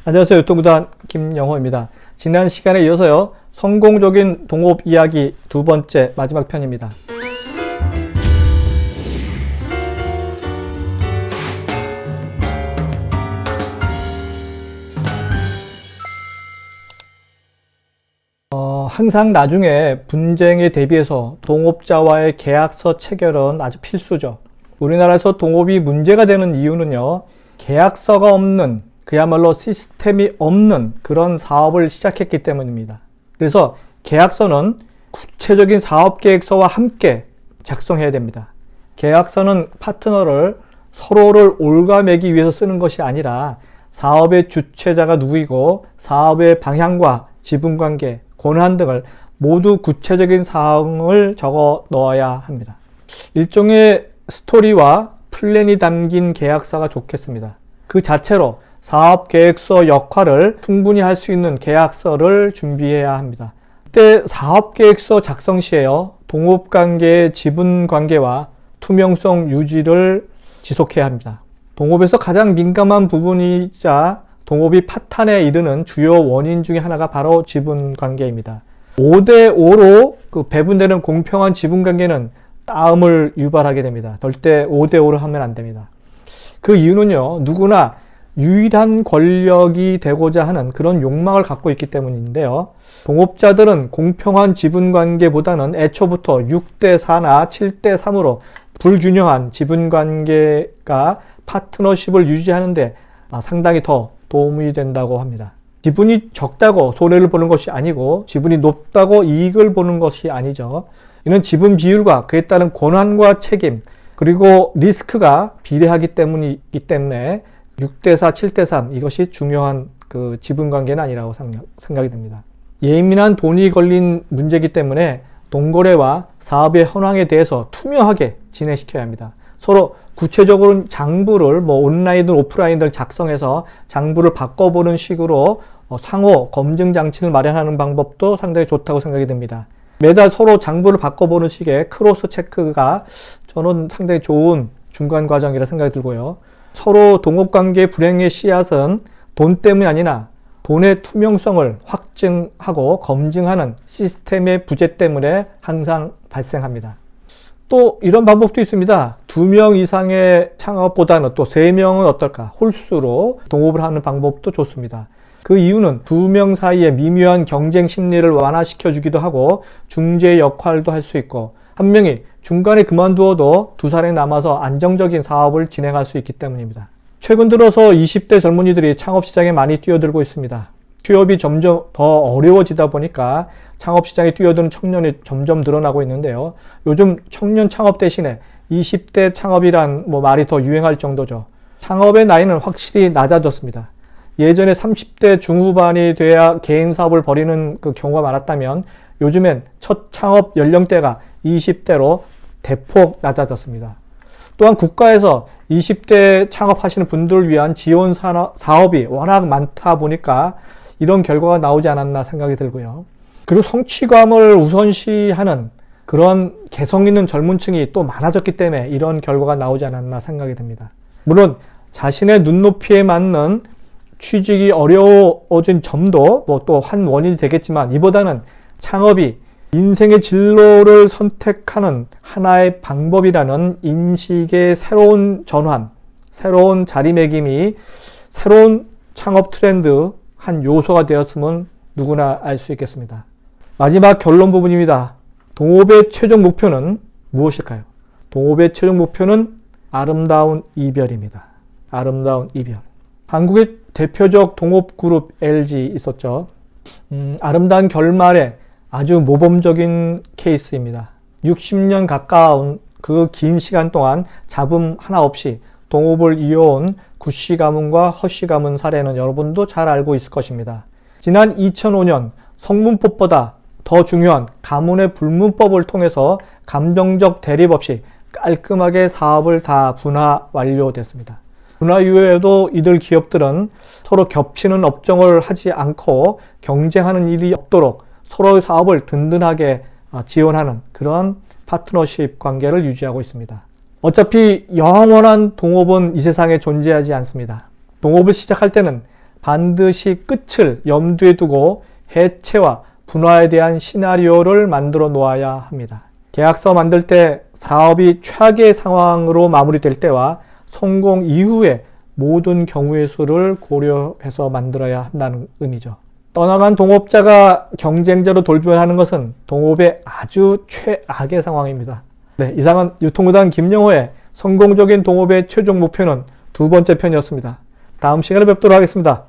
안녕하세요. 유튜브단 김영호입니다. 지난 시간에 이어서요. 성공적인 동업 이야기 두 번째 마지막 편입니다. 항상 나중에 분쟁에 대비해서 동업자와의 계약서 체결은 아주 필수죠. 우리나라에서 동업이 문제가 되는 이유는요. 계약서가 없는 그야말로 시스템이 없는 그런 사업을 시작했기 때문입니다. 그래서 계약서는 구체적인 사업계획서와 함께 작성해야 됩니다. 계약서는 파트너를 서로를 옭아매기 위해서 쓰는 것이 아니라 사업의 주체자가 누구이고 사업의 방향과 지분관계, 권한 등을 모두 구체적인 사항을 적어 넣어야 합니다. 일종의 스토리와 플랜이 담긴 계약서가 좋겠습니다. 그 자체로 사업계획서 역할을 충분히 할 수 있는 계약서를 준비해야 합니다. 이때 사업계획서 작성 시에요. 동업관계의 지분관계와 투명성 유지를 지속해야 합니다. 동업에서 가장 민감한 부분이자 동업이 파탄에 이르는 주요 원인 중에 하나가 바로 지분관계입니다. 5대5로 배분되는 공평한 지분관계는 싸움을 유발하게 됩니다. 절대 5대5로 하면 안 됩니다. 그 이유는요, 누구나 유일한 권력이 되고자 하는 그런 욕망을 갖고 있기 때문인데요. 동업자들은 공평한 지분관계보다는 애초부터 6대4나 7대3으로 불균형한 지분관계가 파트너십을 유지하는데 상당히 더 도움이 된다고 합니다. 지분이 적다고 손해를 보는 것이 아니고 지분이 높다고 이익을 보는 것이 아니죠. 이는 지분 비율과 그에 따른 권한과 책임 그리고 리스크가 비례하기 때문이기 때문에 6대4, 7대3 이것이 중요한 그 지분관계는 아니라고 생각이 됩니다. 예민한 돈이 걸린 문제이기 때문에 동거래와 사업의 현황에 대해서 투명하게 진행시켜야 합니다. 서로 구체적으로 장부를 온라인이든 오프라인을 작성해서 장부를 바꿔보는 식으로 상호 검증 장치를 마련하는 방법도 상당히 좋다고 생각이 됩니다. 매달 서로 장부를 바꿔보는 식의 크로스 체크가 저는 상당히 좋은 중간 과정이라 생각이 들고요. 서로 동업관계 불행의 씨앗은 돈 때문이 아니라 돈의 투명성을 확증하고 검증하는 시스템의 부재 때문에 항상 발생합니다. 또 이런 방법도 있습니다. 2명 이상의 창업보다는 또 3명은 어떨까? 홀수로 동업을 하는 방법도 좋습니다. 그 이유는 2명 사이의 미묘한 경쟁 심리를 완화시켜 주기도 하고 중재 역할도 할 수 있고 한 명이 중간에 그만두어도 2사람이 남아서 안정적인 사업을 진행할 수 있기 때문입니다. 최근 들어서 20대 젊은이들이 창업시장에 많이 뛰어들고 있습니다. 취업이 점점 더 어려워지다 보니까 창업시장에 뛰어드는 청년이 점점 늘어나고 있는데요. 요즘 청년 창업 대신에 20대 창업이란 말이 더 유행할 정도죠. 창업의 나이는 확실히 낮아졌습니다. 예전에 30대 중후반이 돼야 개인 사업을 벌이는 그 경우가 많았다면 요즘엔 첫 창업 연령대가 20대로 대폭 낮아졌습니다. 또한 국가에서 20대 창업하시는 분들을 위한 지원 사업이 워낙 많다 보니까 이런 결과가 나오지 않았나 생각이 들고요. 그리고 성취감을 우선시하는 그런 개성 있는 젊은 층이 또 많아졌기 때문에 이런 결과가 나오지 않았나 생각이 듭니다. 물론 자신의 눈높이에 맞는 취직이 어려워진 점도 또 한 원인이 되겠지만 이보다는 창업이 인생의 진로를 선택하는 하나의 방법이라는 인식의 새로운 전환, 새로운 자리매김이 새로운 창업 트렌드 한 요소가 되었으면 누구나 알 수 있겠습니다. 마지막 결론 부분입니다. 동업의 최종 목표는 무엇일까요? 동업의 최종 목표는 아름다운 이별입니다. 아름다운 이별. 한국의 대표적 동업그룹 LG 있었죠. 아름다운 결말에 아주 모범적인 케이스입니다. 60년 가까운 그 긴 시간 동안 잡음 하나 없이 동업을 이어온 구씨 가문과 허씨 가문 사례는 여러분도 잘 알고 있을 것입니다. 지난 2005년 성문법보다 더 중요한 가문의 불문법을 통해서 감정적 대립 없이 깔끔하게 사업을 다 분화 완료됐습니다. 분화 이후에도 이들 기업들은 서로 겹치는 업종을 하지 않고 경쟁하는 일이 없도록 서로의 사업을 든든하게 지원하는 그런 파트너십 관계를 유지하고 있습니다. 어차피 영원한 동업은 이 세상에 존재하지 않습니다. 동업을 시작할 때는 반드시 끝을 염두에 두고 해체와 분화에 대한 시나리오를 만들어 놓아야 합니다. 계약서 만들 때 사업이 최악의 상황으로 마무리될 때와 성공 이후에 모든 경우의 수를 고려해서 만들어야 한다는 의미죠. 떠나간 동업자가 경쟁자로 돌변하는 것은 동업의 아주 최악의 상황입니다. 네, 이상은 유통구단 김영호의 성공적인 동업의 최종 목표는 두 번째 편이었습니다. 다음 시간에 뵙도록 하겠습니다.